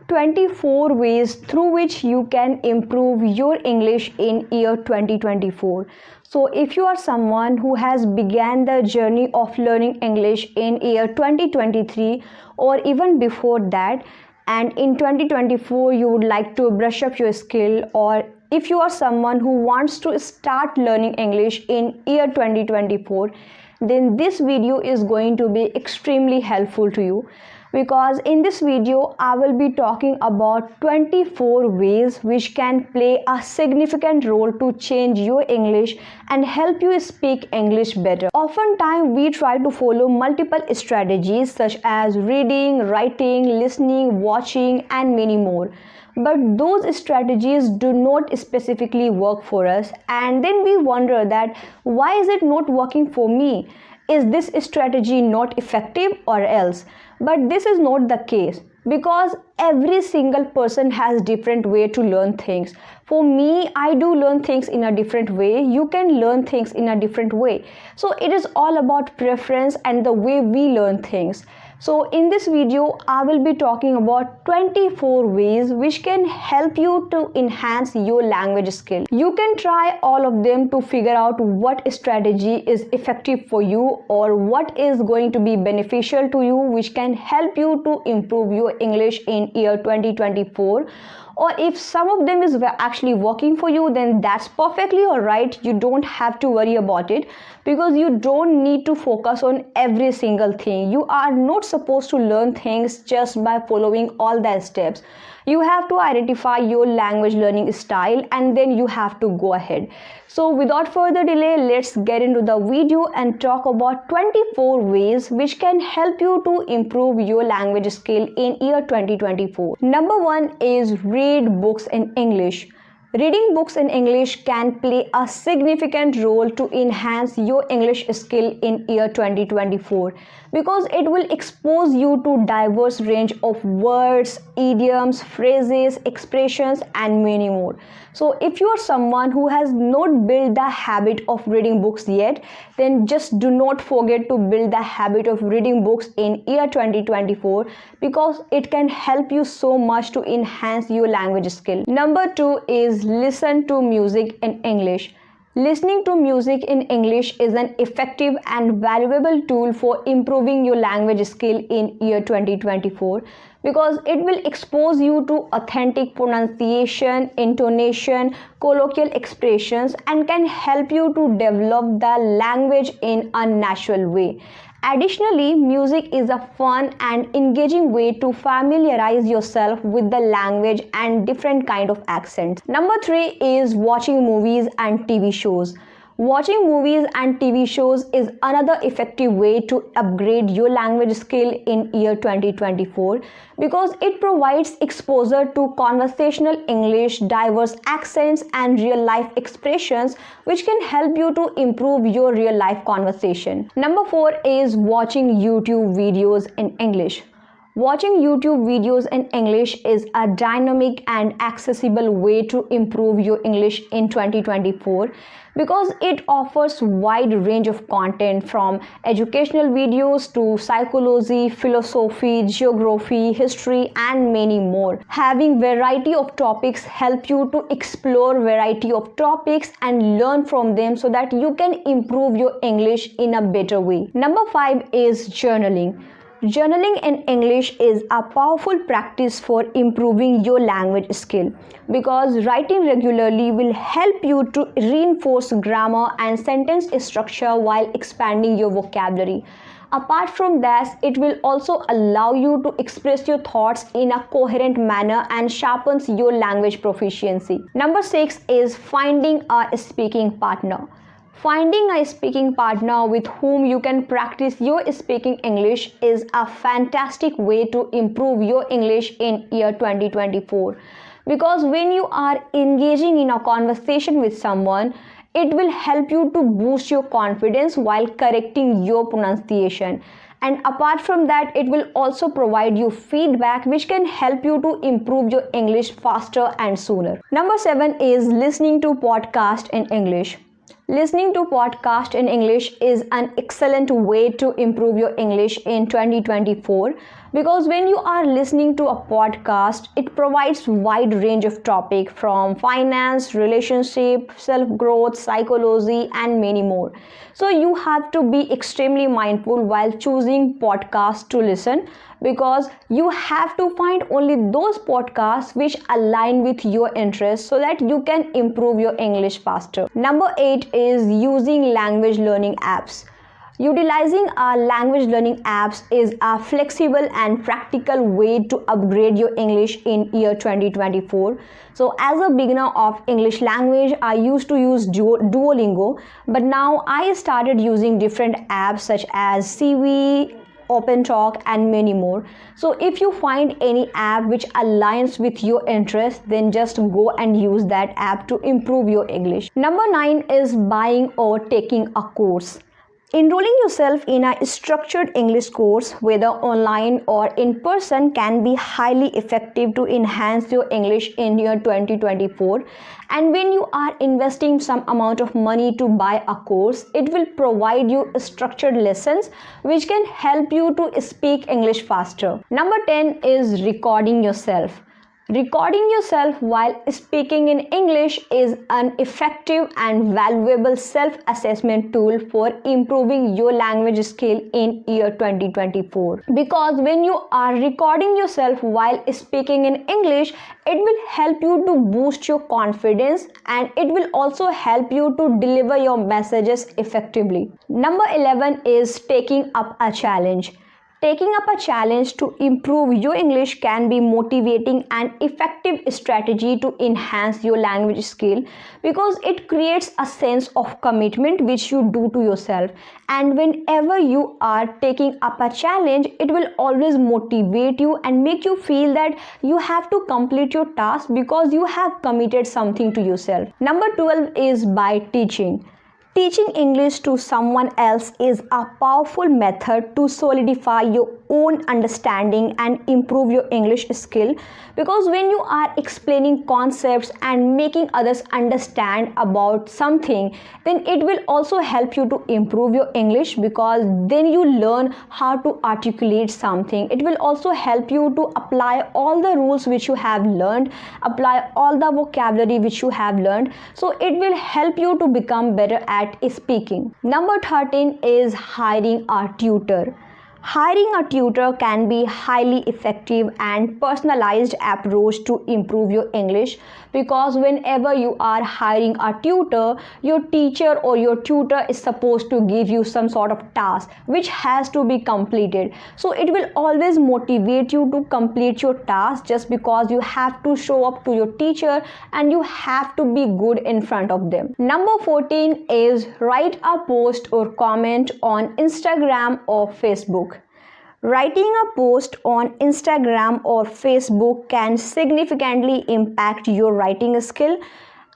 24 ways through which you can improve your English in year 2024. So if you are someone who has began the journey of learning English in year 2023 or even before that, and in 2024 you would like to brush up your skill, or if you are someone who wants to start learning English in year 2024, then this video is going to be extremely helpful to you, because in this video I will be talking about 24 ways which can play a significant role to change your English and help you speak English better. Oftentimes we try to follow multiple strategies such as reading, writing, listening, watching and many more. But those strategies do not specifically work for us, and then we wonder that why is it not working for me? Is this strategy not effective or else? But this is not the case, because every single person has different way to learn things. For me, I do learn things in a different way. You can learn things in a different way. So it is all about preference and the way we learn things. So in this video, I will be talking about 24 ways which can help you to enhance your language skill. You can try all of them to figure out what strategy is effective for you or what is going to be beneficial to you, which can help you to improve your English in year 2024. Or if some of them is actually working for you, then that's perfectly alright. You don't have to worry about it, because you don't need to focus on every single thing. You are not supposed to learn things just by following all the steps. You have to identify your language learning style and then you have to go ahead. So without further delay, let's get into the video and talk about 24 ways which can help you to improve your language skill in year 2024. Number 1 is read books in English. Reading books in English can play a significant role to enhance your English skill in year 2024, because it will expose you to diverse range of words, idioms, phrases, expressions and many more. So if you are someone who has not built the habit of reading books yet, then just do not forget to build the habit of reading books in year 2024, because it can help you so much to enhance your language skill. Number 2 is listen to music in English. Listening to music in English is an effective and valuable tool for improving your language skill in year 2024, because it will expose you to authentic pronunciation, intonation, colloquial expressions and can help you to develop the language in a natural way. Additionally, music is a fun and engaging way to familiarize yourself with the language and different kind of accents. Number 3 is watching movies and TV shows. Watching movies and TV shows is another effective way to upgrade your language skill in year 2024, because it provides exposure to conversational English, diverse accents and real life expressions which can help you to improve your real life conversation. Number 4 is watching YouTube videos in English. Watching YouTube videos in English is a dynamic and accessible way to improve your English in 2024, because it offers wide range of content from educational videos to psychology, philosophy, geography, history and many more. Having variety of topics help you to explore variety of topics and learn from them so that you can improve your English in a better way. Number 5 is journaling. Journaling in English is a powerful practice for improving your language skill, because writing regularly will help you to reinforce grammar and sentence structure while expanding your vocabulary. Apart from that, it will also allow you to express your thoughts in a coherent manner and sharpens your language proficiency. Number 6 is finding a speaking partner. Finding a speaking partner with whom you can practice your speaking English is a fantastic way to improve your English in year 2024, because when you are engaging in a conversation with someone, it will help you to boost your confidence while correcting your pronunciation. And apart from that, it will also provide you feedback which can help you to improve your English faster and sooner. Number 7 is listening to podcast in English. Listening to podcast in English is an excellent way to improve your English in 2024, because when you are listening to a podcast, it provides wide range of topic from finance, relationship, self growth, psychology, and many more. So you have to be extremely mindful while choosing podcasts to listen, because you have to find only those podcasts which align with your interests so that you can improve your English faster. Number 8 is using language learning apps. Utilizing our language learning apps is a flexible and practical way to upgrade your English in year 2024. So as a beginner of English language, I used to use Duolingo, but now I started using different apps such as CV, Open Talk, and many more. So if you find any app which aligns with your interest, then just go and use that app to improve your English. Number 9 is buying or taking a course. Enrolling yourself in a structured English course, whether online or in person, can be highly effective to enhance your English in year 2024. And when you are investing some amount of money to buy a course, it will provide you structured lessons which can help you to speak English faster. Number 10 is recording yourself. Recording yourself while speaking in English is an effective and valuable self-assessment tool for improving your language skill in year 2024. Because when you are recording yourself while speaking in English, it will help you to boost your confidence, and it will also help you to deliver your messages effectively. Number 11 is taking up a challenge. Taking up a challenge to improve your English can be motivating and effective strategy to enhance your language skill, because it creates a sense of commitment which you do to yourself. And whenever you are taking up a challenge, it will always motivate you and make you feel that you have to complete your task because you have committed something to yourself. Number 12 is by teaching. Teaching English to someone else is a powerful method to solidify your own understanding and improve your English skill, because when you are explaining concepts and making others understand about something, then it will also help you to improve your English, because then you learn how to articulate something. It will also help you to apply all the rules which you have learned, apply all the vocabulary which you have learned, so it will help you to become better at speaking. Number 13 is hiring a tutor. Hiring a tutor can be highly effective and personalized approach to improve your English, because whenever you are hiring a tutor, your teacher or your tutor is supposed to give you some sort of task which has to be completed. So it will always motivate you to complete your task, just because you have to show up to your teacher and you have to be good in front of them. Number 14 is write a post or comment on Instagram or Facebook. Writing a post on Instagram or Facebook can significantly impact your writing skill.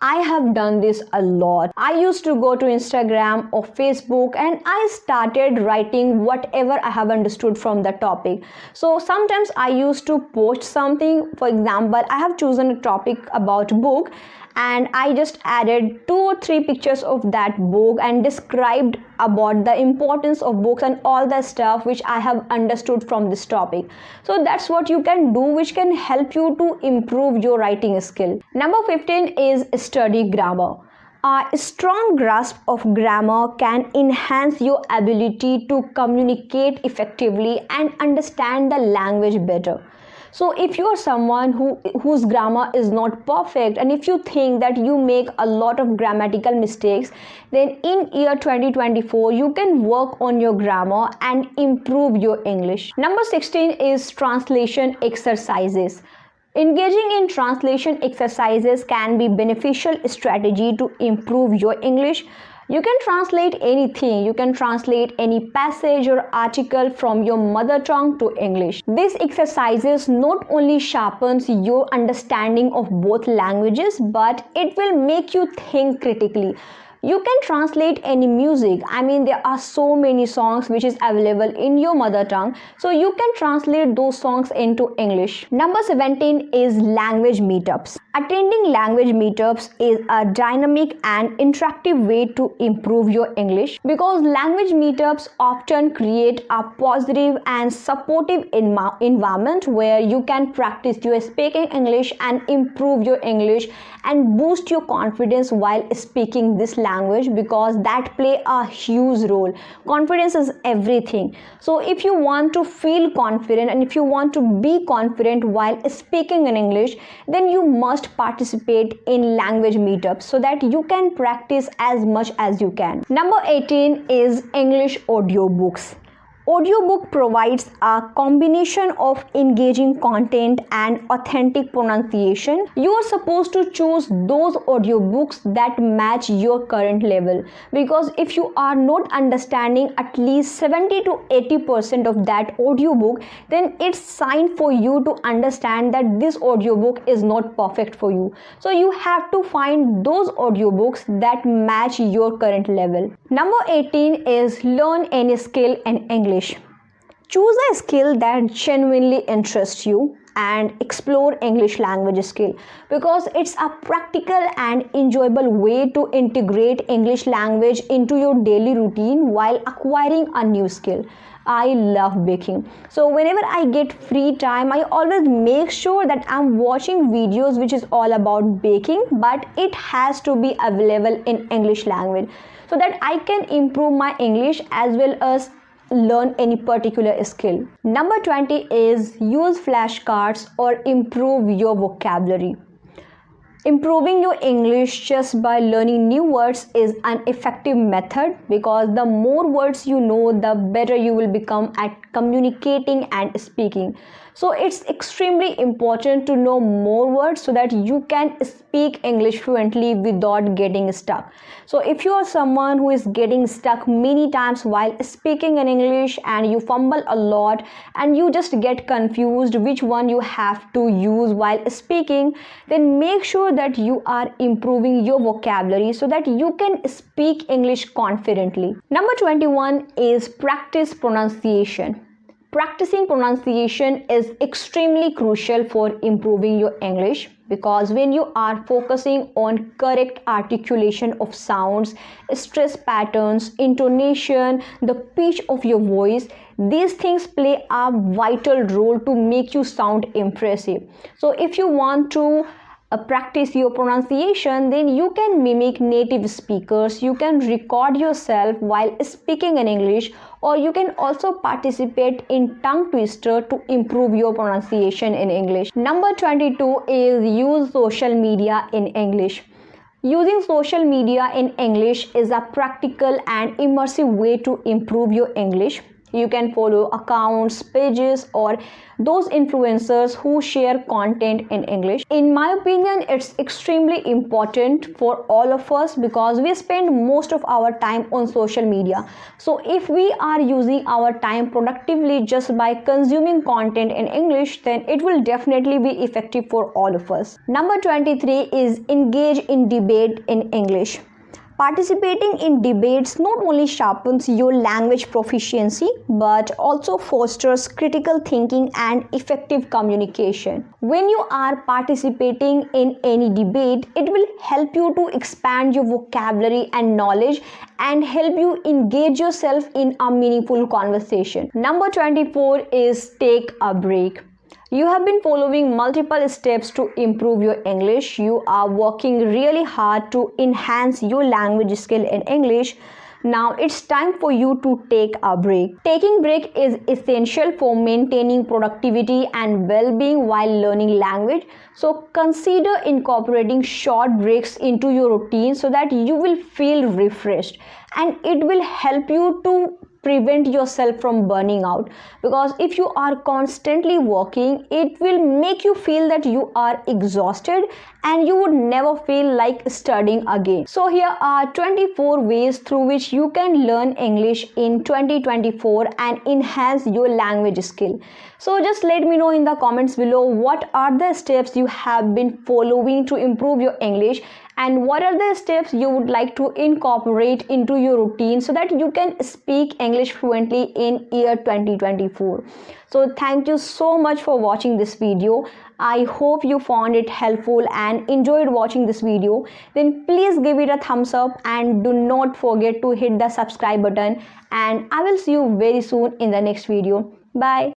I have done this a lot. I used to go to Instagram or Facebook and I started writing whatever I have understood from the topic. So sometimes I used to post something. For example, I have chosen a topic about book, and I just added 2 or 3 pictures of that book and described about the importance of books and all the stuff which I have understood from this topic. So that's what you can do, which can help you to improve your writing skill. Number 15 is study grammar. A strong grasp of grammar can enhance your ability to communicate effectively and understand the language better. So if you are someone whose grammar is not perfect, and if you think that you make a lot of grammatical mistakes, then in year 2024 you can work on your grammar and improve your English. Number 16 is translation exercises. Engaging in translation exercises can be beneficial strategy to improve your English. You can translate anything. You can translate any passage or article from your mother tongue to English. These exercises not only sharpens your understanding of both languages, but it will make you think critically. You can translate any music. I mean, there are so many songs which is available in your mother tongue, so you can translate those songs into English. Number 17 is language meetups. Attending language meetups is a dynamic and interactive way to improve your English, because language meetups often create a positive and supportive environment where you can practice your speaking English and improve your English and boost your confidence while speaking this language, because that play a huge role. Confidence is everything. So if you want to feel confident and if you want to be confident while speaking in English, then you must participate in language meetups so that you can practice as much as you can. Number 18 is English audiobooks. Audiobook provides a combination of engaging content and authentic pronunciation. You are supposed to choose those audiobooks that match your current level, because if you are not understanding at least 70 to 80% of that audiobook, then it's sign for you to understand that this audiobook is not perfect for you. So you have to find those audiobooks that match your current level. Number 18 is learn any skill in English. Choose a skill that genuinely interests you and explore English language skill, because it's a practical and enjoyable way to integrate English language into your daily routine while acquiring a new skill. I love baking, so whenever I get free time, I always make sure that I'm watching videos which is all about baking, but it has to be available in English language so that I can improve my English as well as learn any particular skill. Number 20 is use flashcards or improve your vocabulary. Improving your English just by learning new words is an effective method, because the more words you know, the better you will become at communicating and speaking. So it's extremely important to know more words so that you can speak English fluently without getting stuck. So if you are someone who is getting stuck many times while speaking in English and you fumble a lot and you just get confused which one you have to use while speaking, then make sure that you are improving your vocabulary so that you can speak English confidently. Number 21 is practice pronunciation. Practicing pronunciation is extremely crucial for improving your English, because when you are focusing on correct articulation of sounds, stress patterns, intonation, the pitch of your voice, these things play a vital role to make you sound impressive. So if you want to practice your pronunciation, then you can mimic native speakers, you can record yourself while speaking in English, or you can also participate in tongue twister to improve your pronunciation in English. Number 22 is use social media in English. Using social media in English is a practical and immersive way to improve your English. You can follow accounts, pages, or those influencers who share content in English. In my opinion, it's extremely important for all of us because we spend most of our time on social media. So if we are using our time productively just by consuming content in English, then it will definitely be effective for all of us. Number 23 is engage in debate in English. Participating in debates not only sharpens your language proficiency but also fosters critical thinking and effective communication. When you are participating in any debate, it will help you to expand your vocabulary and knowledge and help you engage yourself in a meaningful conversation. Number 24 is take a break. You have been following multiple steps to improve your English. You are working really hard to enhance your language skill in English. Now it's time for you to take a break. Taking break is essential for maintaining productivity and well-being while learning language. So consider incorporating short breaks into your routine so that you will feel refreshed, and it will help you to prevent yourself from burning out, because if you are constantly working, it will make you feel that you are exhausted and you would never feel like studying again. So here are 24 ways through which you can learn English in 2024 and enhance your language skill. So just let me know in the comments below what are the steps you have been following to improve your English, and what are the steps you would like to incorporate into your routine so that you can speak English fluently in year 2024. So thank you so much for watching this video. I hope you found it helpful and enjoyed watching this video. Then please give it a thumbs up and do not forget to hit the subscribe button, and I will see you very soon in the next video. Bye.